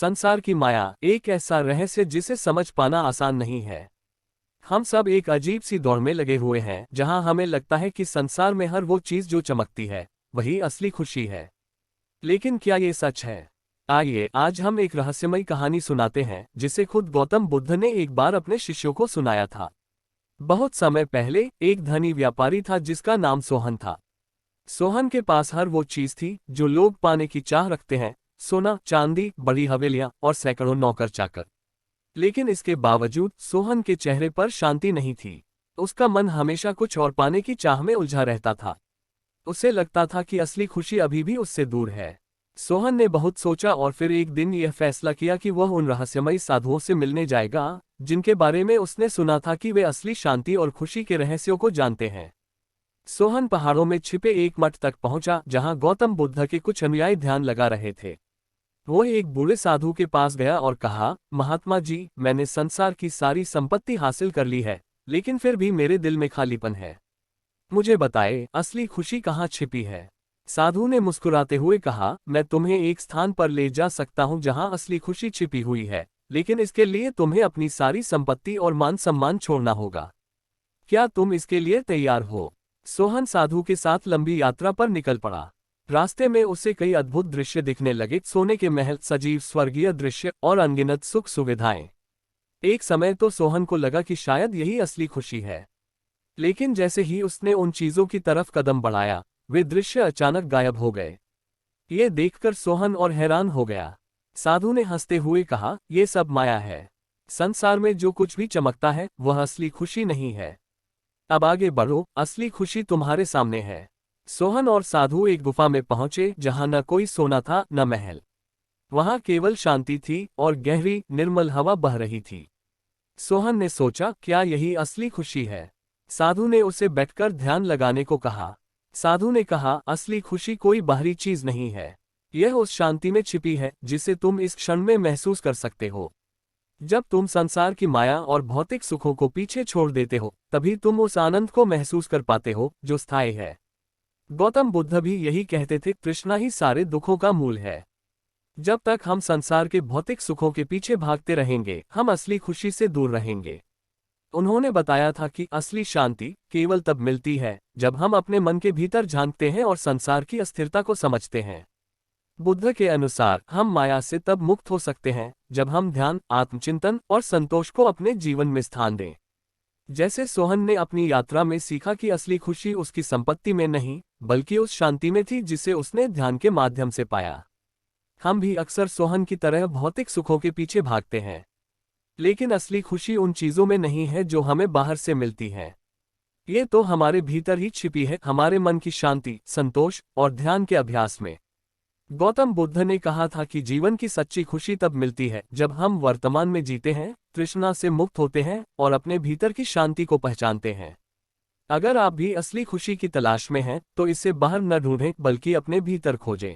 संसार की माया एक ऐसा रहस्य जिसे समझ पाना आसान नहीं है। हम सब एक अजीब सी दौड़ में लगे हुए हैं जहां हमें लगता है कि संसार में हर वो चीज जो चमकती है वही असली खुशी है। लेकिन क्या ये सच है? आइए आज हम एक रहस्यमयी कहानी सुनाते हैं जिसे खुद गौतम बुद्ध ने एक बार अपने शिष्यों को सुनाया था। बहुत समय पहले एक धनी व्यापारी था जिसका नाम सोहन था। सोहन के पास हर वो चीज थी जो लोग पाने की चाह रखते हैं, सोना, चांदी, बड़ी हवेलियां और सैकड़ों नौकर चाकर। लेकिन इसके बावजूद सोहन के चेहरे पर शांति नहीं थी। उसका मन हमेशा कुछ और पाने की चाह में उलझा रहता था। उसे लगता था कि असली खुशी अभी भी उससे दूर है। सोहन ने बहुत सोचा और फिर एक दिन यह फैसला किया कि वह उन रहस्यमयी साधुओं से मिलने जाएगा जिनके बारे में उसने सुना था कि वे असली शांति और खुशी के रहस्यों को जानते हैं। सोहन पहाड़ों में छिपे एक मठ तक पहुंचा जहां गौतम बुद्ध के कुछ अनुयायी ध्यान लगा रहे थे। वो एक बूढ़े साधु के पास गया और कहा, महात्मा जी, मैंने संसार की सारी संपत्ति हासिल कर ली है, लेकिन फिर भी मेरे दिल में खालीपन है। मुझे बताए, असली खुशी कहाँ छिपी है? साधु ने मुस्कुराते हुए कहा, मैं तुम्हें एक स्थान पर ले जा सकता हूँ जहाँ असली खुशी छिपी हुई है, लेकिन इसके लिए तुम्हें अपनी सारी संपत्ति और मान सम्मान छोड़ना होगा। क्या तुम इसके लिए तैयार हो? सोहन साधु के साथ लंबी यात्रा पर निकल पड़ा। रास्ते में उसे कई अद्भुत दृश्य दिखने लगे, सोने के महल, सजीव स्वर्गीय दृश्य और अनगिनत सुख सुविधाएं। एक समय तो सोहन को लगा कि शायद यही असली खुशी है। लेकिन जैसे ही उसने उन चीजों की तरफ कदम बढ़ाया, वे दृश्य अचानक गायब हो गए। ये देखकर सोहन और हैरान हो गया। साधु ने हंसते हुए कहा, ये सब माया है। संसार में जो कुछ भी चमकता है वह असली खुशी नहीं है। अब आगे बढ़ो, असली खुशी तुम्हारे सामने है। सोहन और साधु एक गुफा में पहुंचे जहां न कोई सोना था न महल। वहां केवल शांति थी और गहरी निर्मल हवा बह रही थी। सोहन ने सोचा, क्या यही असली खुशी है? साधु ने उसे बैठकर ध्यान लगाने को कहा। साधु ने कहा, असली खुशी कोई बाहरी चीज नहीं है। यह उस शांति में छिपी है जिसे तुम इस क्षण में महसूस कर सकते हो। जब तुम संसार की माया और भौतिक सुखों को पीछे छोड़ देते हो, तभी तुम उस आनंद को महसूस कर पाते हो जो स्थायी है। गौतम बुद्ध भी यही कहते थे, तृष्णा ही सारे दुखों का मूल है। जब तक हम संसार के भौतिक सुखों के पीछे भागते रहेंगे, हम असली खुशी से दूर रहेंगे। उन्होंने बताया था कि असली शांति केवल तब मिलती है जब हम अपने मन के भीतर झांकते हैं और संसार की अस्थिरता को समझते हैं। बुद्ध के अनुसार हम माया से तब मुक्त हो सकते हैं जब हम ध्यान, आत्मचिंतन और संतोष को अपने जीवन में स्थान दें। जैसे सोहन ने अपनी यात्रा में सीखा कि असली खुशी उसकी संपत्ति में नहीं बल्कि उस शांति में थी जिसे उसने ध्यान के माध्यम से पाया। हम भी अक्सर सोहन की तरह भौतिक सुखों के पीछे भागते हैं, लेकिन असली खुशी उन चीजों में नहीं है जो हमें बाहर से मिलती है। ये तो हमारे भीतर ही छिपी है, हमारे मन की शांति, संतोष और ध्यान के अभ्यास में। गौतम बुद्ध ने कहा था कि जीवन की सच्ची खुशी तब मिलती है जब हम वर्तमान में जीते हैं, तृष्णा से मुक्त होते हैं और अपने भीतर की शांति को पहचानते हैं। अगर आप भी असली खुशी की तलाश में हैं, तो इसे बाहर न ढूंढें बल्कि अपने भीतर खोजें।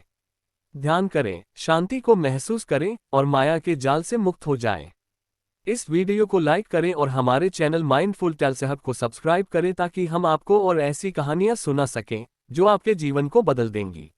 ध्यान करें, शांति को महसूस करें और माया के जाल से मुक्त हो जाएं। इस वीडियो को लाइक करें और हमारे चैनल माइंडफुल टेल्स को सब्सक्राइब करें ताकि हम आपको और ऐसी कहानियां सुना सकें जो आपके जीवन को बदल देंगी।